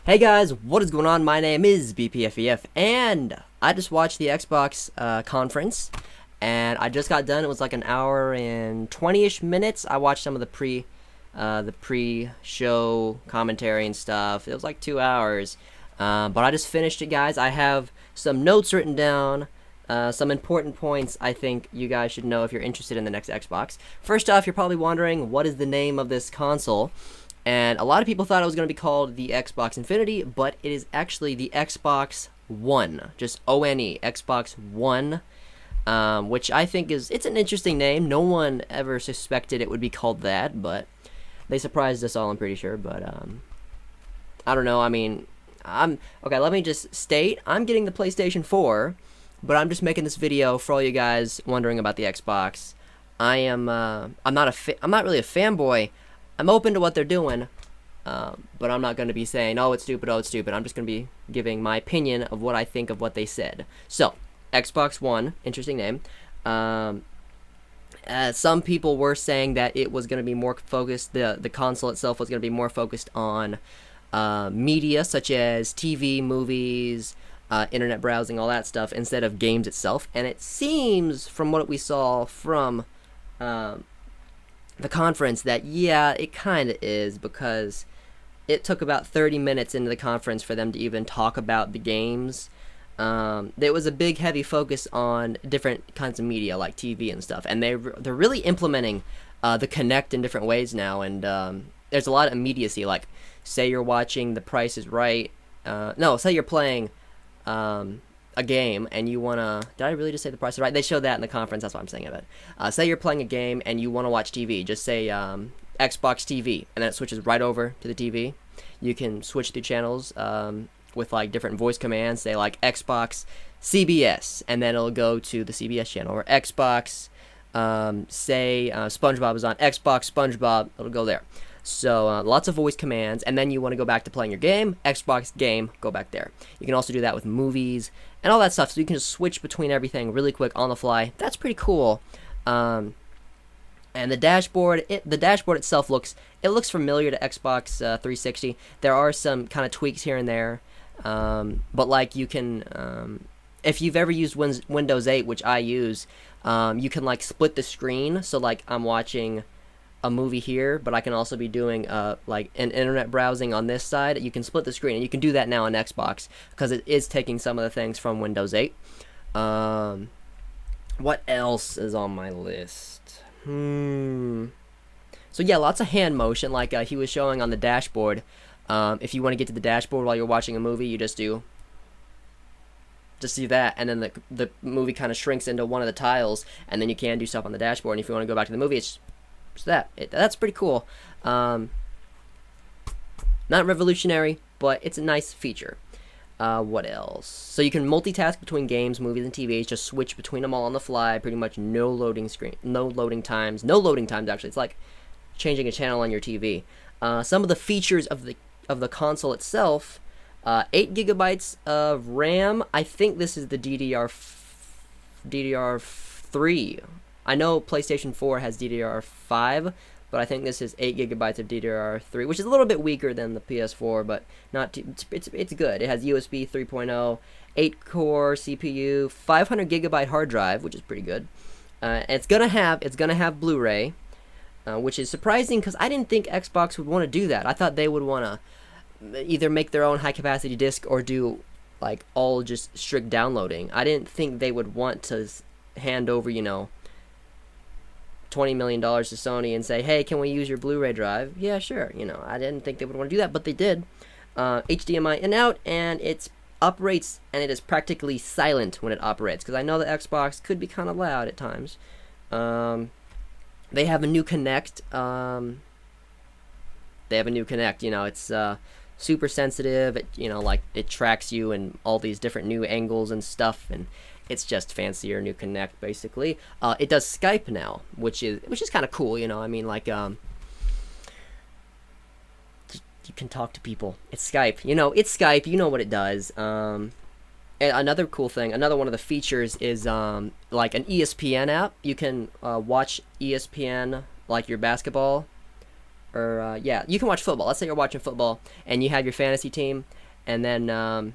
Hey guys, what is going on? My name is BPFEF, and I just watched the Xbox conference, and I just got done. It was like an hour and 20-ish minutes. I watched some of the pre-show commentary and stuff. It was like 2 hours, but I just finished it, guys. I have some notes written down, some important points I think you guys should know if you're interested in the next Xbox. First off, you're probably wondering, what is the name of this console? And a lot of people thought it was going to be called the Xbox Infinity, but it is actually the Xbox One, just O-N-E, Xbox One, which I think it's an interesting name. No one ever suspected it would be called that, but they surprised us all, I'm pretty sure. But I don't know. I mean, okay. Let me just state, I'm getting the PlayStation 4, but I'm just making this video for all you guys wondering about the Xbox. I'm not really a fanboy. I'm open to what they're doing, but I'm not going to be saying, oh, it's stupid, oh, it's stupid. I'm just going to be giving my opinion of what I think of what they said. So, Xbox One, interesting name. Some people were saying that it was going to be more focused, the console itself was going to be more focused on media, such as TV, movies, internet browsing, all that stuff, instead of games itself. And it seems, from what we saw from the conference, that yeah, it kind of is, because it took about 30 minutes into the conference for them to even talk about the games. There was a big heavy focus on different kinds of media like TV and stuff, and they're really implementing the Kinect in different ways now. And there's a lot of immediacy, like say you're watching The Price is Right, no, say you're playing a game and you wanna, did I really just say The Price is Right? They showed that in the conference, that's what I'm saying of it. Say you're playing a game and you want to watch TV, just say Xbox TV, and then it switches right over to the TV. You can switch the channels with like different voice commands, say like Xbox CBS, and then it'll go to the CBS channel. Or Xbox, say SpongeBob is on Xbox SpongeBob, it'll go there. So lots of voice commands, and then you want to go back to playing your game, Xbox game, go back there. You can also do that with movies and all that stuff, so you can just switch between everything really quick on the fly. That's pretty cool. And the dashboard itself looks familiar to Xbox 360. There are some kind of tweaks here and there, but like you can, if you've ever used Windows 8, which I use, you can like split the screen. So like I'm watching a movie here, but I can also be doing like an internet browsing on this side. You can split the screen, and you can do that now on Xbox because it is taking some of the things from Windows 8. What else is on my list? So yeah, lots of hand motion, like he was showing on the dashboard. If you want to get to the dashboard while you're watching a movie, you just do that, and then the movie kind of shrinks into one of the tiles, and then you can do stuff on the dashboard. And if you want to go back to the movie, it's that's pretty cool. Not revolutionary, but it's a nice feature. What else? So you can multitask between games, movies, and TVs. Just switch between them all on the fly. Pretty much no loading times actually. It's like changing a channel on your TV. Some of the features of the console itself: 8 gigabytes of RAM. I think this is the DDR3. I know PlayStation 4 has DDR5, but I think this is 8 gigabytes of DDR3, which is a little bit weaker than the PS4, but not too, it's good. It has USB 3.0, 8-core CPU, 500 gigabyte hard drive, which is pretty good. And it's gonna have Blu-ray, which is surprising because I didn't think Xbox would want to do that. I thought they would want to either make their own high capacity disc or do like all just strict downloading. I didn't think they would want to hand over, $20 million to Sony and say, hey, can we use your Blu-ray drive? Yeah, sure. I didn't think they would want to do that, but they did. HDMI in and out, and it operates, and it is practically silent when it operates, because I know the Xbox could be kind of loud at times. They have a new Kinect. It's super sensitive. It tracks you and all these different new angles and stuff, and it's just fancier new Kinect, basically. It does Skype now, which is kind of cool. You can talk to people. It's Skype. It's Skype. You know what it does. And another cool thing, another one of the features is like an ESPN app. You can watch ESPN, like your basketball or yeah, you can watch football. Let's say you're watching football and you have your fantasy team, and then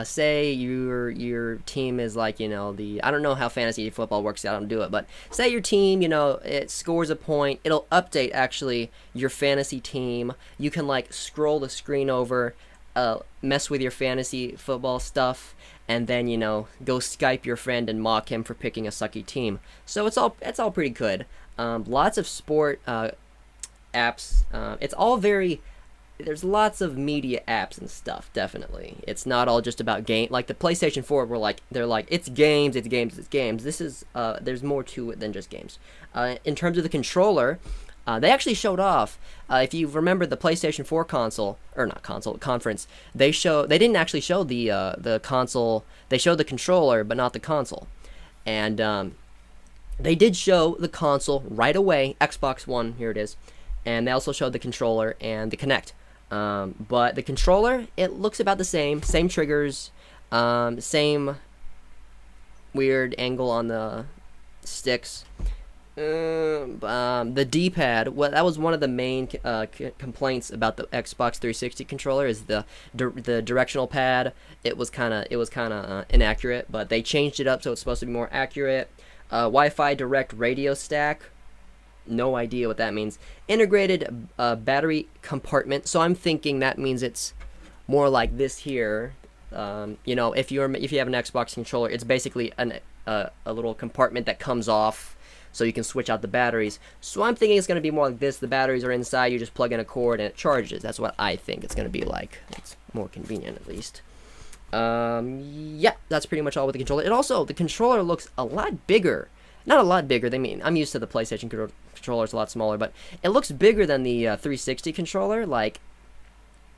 say your team is like, the, I don't know how fantasy football works, I don't do it, but say your team, it scores a point, it'll update actually your fantasy team. You can like scroll the screen over, mess with your fantasy football stuff, and then go Skype your friend and mock him for picking a sucky team. So it's all pretty good. Lots of sport apps. It's all very, there's lots of media apps and stuff. Definitely, it's not all just about game. Like the PlayStation 4, they're like it's games. This is there's more to it than just games. In terms of the controller, they actually showed off. If you remember the PlayStation 4 conference, they didn't actually show the console. They showed the controller, but not the console. And they did show the console right away. Xbox One, here it is, and they also showed the controller and the Kinect. But the controller, it looks about the same triggers, same weird angle on the sticks. The D-pad, well, that was one of the main complaints about the Xbox 360 controller, is the directional pad. It was kind of inaccurate, but they changed it up so it's supposed to be more accurate. Wi-Fi Direct Radio Stack. No idea what that means. Integrated battery compartment. So I'm thinking that means it's more like this here. If you have an Xbox controller, it's basically a little compartment that comes off, so you can switch out the batteries. So I'm thinking it's going to be more like this. The batteries are inside. You just plug in a cord and it charges. That's what I think it's going to be like. It's more convenient, at least. Yeah, that's pretty much all with the controller. The controller looks a lot bigger. Not a lot bigger. I'm used to the PlayStation controller. It's a lot smaller, but it looks bigger than the 360 controller. Like,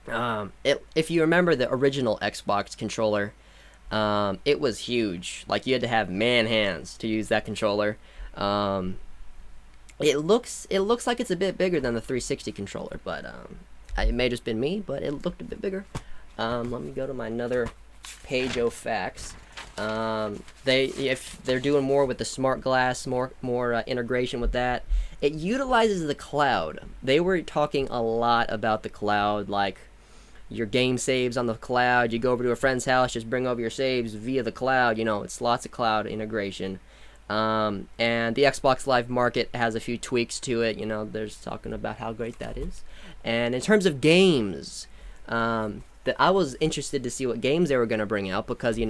if you remember the original Xbox controller, it was huge. Like, you had to have man hands to use that controller. It looks like it's a bit bigger than the 360 controller, but it may have just been me, but it looked a bit bigger. Let me go to my another page of facts. If they're doing more with the smart glass, more integration with that, it utilizes the cloud. They were talking a lot about the cloud, like your game saves on the cloud. You go over to a friend's house, just bring over your saves via the cloud. It's lots of cloud integration. And the Xbox Live Market has a few tweaks to it. There's talking about how great that is. And in terms of games, that I was interested to see what games they were going to bring out, because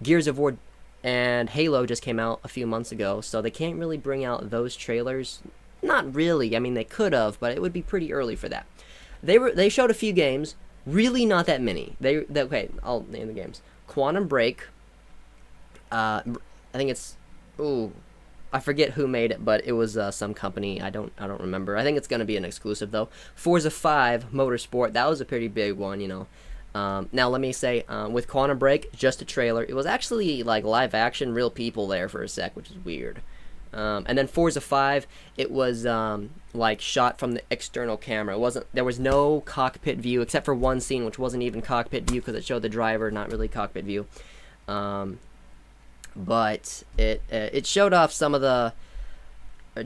Gears of War and Halo just came out a few months ago, so they can't really bring out those trailers. Not really. I mean, they could have, but it would be pretty early for that. They showed a few games, really not that many. Okay, I'll name the games. Quantum Break. I think it's I forget who made it, but it was some company. I don't remember. I think it's gonna be an exclusive though. Forza 5 Motorsport. That was a pretty big one, Now let me say, with Quantum Break, just a trailer. It was actually like live action, real people there for a sec, which is weird. And then Forza 5, it was like shot from the external camera. There was no cockpit view except for one scene, which wasn't even cockpit view because it showed the driver, not really cockpit view. But it showed off some of the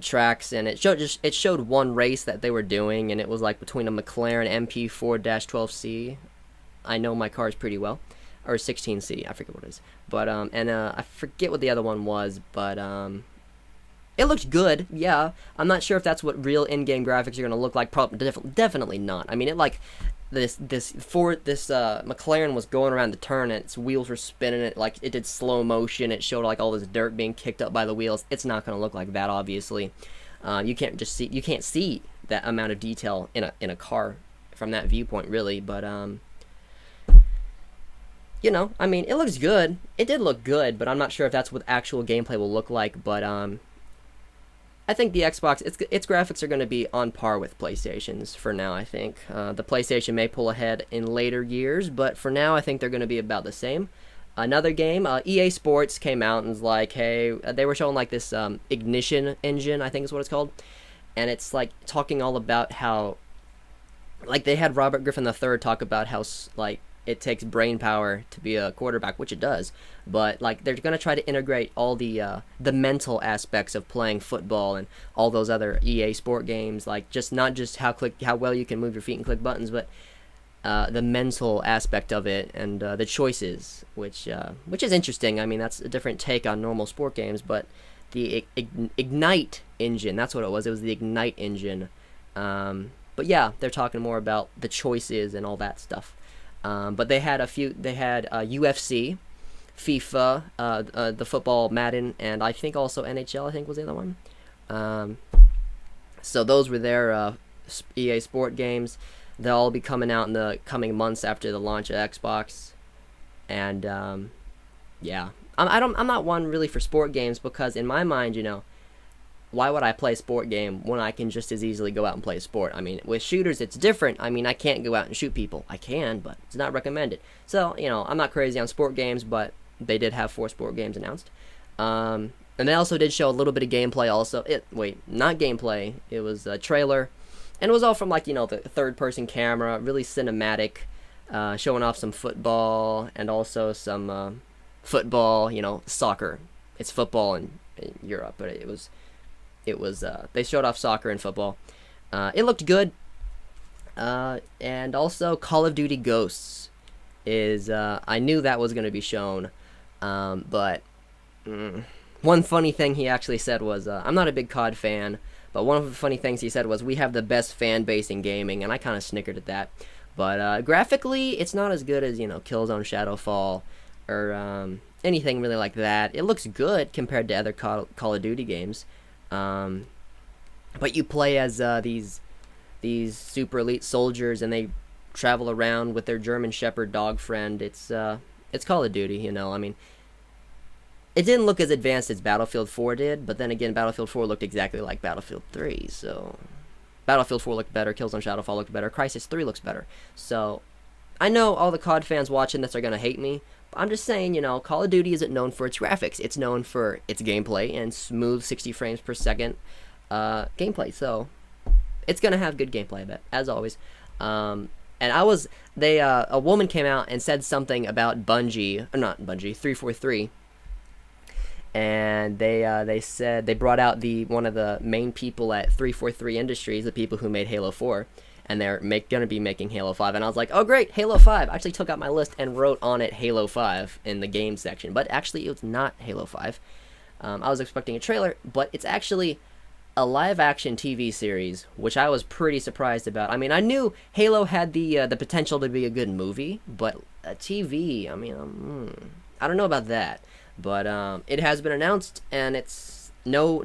tracks, and it showed one race that they were doing, and it was like between a McLaren MP4-12C. I know my cars pretty well, or 16C, I forget what it is, but I forget what the other one was, but it looked good. Yeah, I'm not sure if that's what real in-game graphics are gonna look like. Definitely not. I mean, it like this McLaren was going around the turn, and its wheels were spinning. It like it did slow motion. It showed like all this dirt being kicked up by the wheels. It's not gonna look like that, obviously. You can't see that amount of detail in a car from that viewpoint, really. But I mean, it looks good. It did look good, but I'm not sure if that's what actual gameplay will look like. But I think the Xbox, its graphics are going to be on par with PlayStation's for now, I think. The PlayStation may pull ahead in later years, but for now, I think they're going to be about the same. Another game, EA Sports came out and was like, hey, they were showing like this Ignition engine, I think is what it's called. And it's like talking all about how, like they had Robert Griffin III talk about how, like, it takes brain power to be a quarterback, which it does. But like they're gonna try to integrate all the mental aspects of playing football and all those other EA sport games, like just not just how well you can move your feet and click buttons, but the mental aspect of it and the choices, which is interesting. I mean, that's a different take on normal sport games, but the Ignite engine, that's what it was. It was the Ignite engine. But yeah, they're talking more about the choices and all that stuff. But they had UFC, FIFA, the football Madden, and I think also NHL, I think was the other one. So those were their EA Sport games. They'll all be coming out in the coming months after the launch of Xbox. And yeah, I'm not one really for sport games because in my mind, why would I play a sport game when I can just as easily go out and play a sport? I mean, with shooters, it's different. I mean, I can't go out and shoot people. I can, but it's not recommended. So, I'm not crazy on sport games, but they did have 4 sport games announced. And they also did show a little bit of gameplay also. Not gameplay. It was a trailer. And it was all from, the third-person camera, really cinematic, showing off some football and also some football, soccer. It's football in Europe, but it was they showed off soccer and football. It looked good. And also Call of Duty Ghosts is I knew that was going to be shown, but one funny thing he actually said was I'm not a big COD fan, but one of the funny things he said was we have the best fan base in gaming, and I kind of snickered at that. But graphically, it's not as good as Killzone Shadowfall or anything really like that. It looks good compared to other Call of Duty games. But you play as these super elite soldiers, and they travel around with their German Shepherd dog friend. It's Call of Duty, I mean, it didn't look as advanced as Battlefield 4 did, but then again, Battlefield 4 looked exactly like Battlefield 3, so Battlefield 4 looked better, Killzone Shadowfall looked better, Crysis 3 looks better. So I know all the COD fans watching this are gonna hate me. I'm just saying, Call of Duty isn't known for its graphics. It's known for its gameplay and smooth 60 frames per second gameplay. So it's gonna have good gameplay, I bet, as always. And a woman came out and said something about Bungie, or not Bungie, 343, and they said they brought out one of the main people at 343 Industries, the people who made Halo 4. And they're going to be making Halo 5. And I was like, oh, great, Halo 5. I actually took out my list and wrote on it Halo 5 in the game section. But actually, it's not Halo 5. I was expecting a trailer, but it's actually a live-action TV series, which I was pretty surprised about. I mean, I knew Halo had the potential to be a good movie, but a TV, I mean, I don't know about that. But it has been announced, and it's no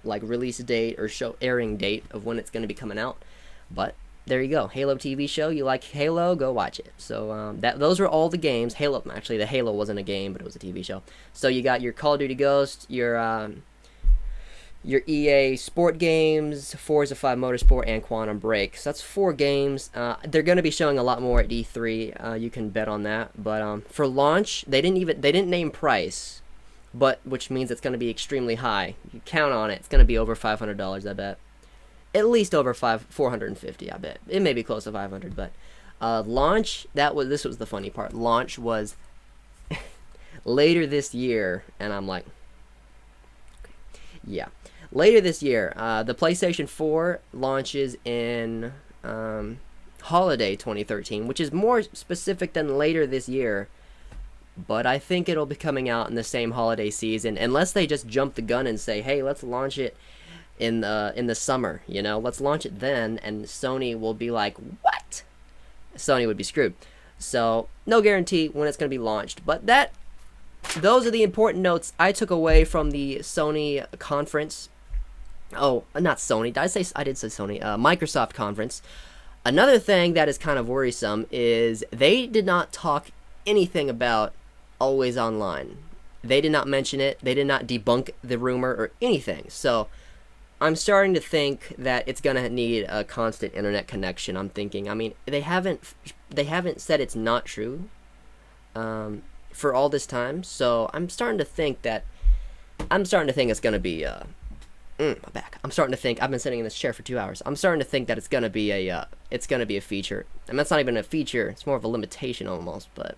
release date or show airing date of when it's going to be coming out, but there you go. Halo TV show. You like Halo, go watch it. So those are all the games. Halo, actually, the Halo wasn't a game, but it was a TV show. So you got your Call of Duty Ghost, your EA Sport games, Forza 5 Motorsport, and Quantum Break. So that's 4 games. They're going to be showing a lot more at E3. You can bet on that. But for launch, they didn't name price. But which means it's going to be extremely high. You count on it. It's going to be over $500, I bet. At least over $450, I bet. It may be close to $500, but launch. This was the funny part. Launch was later this year, and I'm like, okay. Yeah, later this year. The PlayStation 4 launches in holiday 2013, which is more specific than later this year. But I think it'll be coming out in the same holiday season, unless they just jump the gun and say, hey, let's launch it in the summer, let's launch it then, and Sony will be like, what? Sony would be screwed. So no guarantee when it's going to be launched, but those are the important notes I took away from the Sony conference. Oh, not Sony. I did say Sony. Microsoft conference. Another thing that is kind of worrisome is they did not talk anything about Always Online. They did not mention it. They did not debunk the rumor or anything. So I'm starting to think that it's gonna need a constant internet connection. I'm thinking. I mean, they haven't said it's not true for all this time. So I'm starting to think it's gonna be my back. I'm starting to think. I've been sitting in this chair for 2 hours. I'm starting to think that it's gonna be a feature. And that's not even a feature. It's more of a limitation almost. But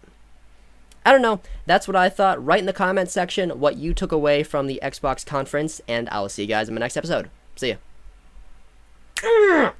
I don't know. That's what I thought. Write in the comment section what you took away from the Xbox conference, and I will see you guys in my next episode. See ya.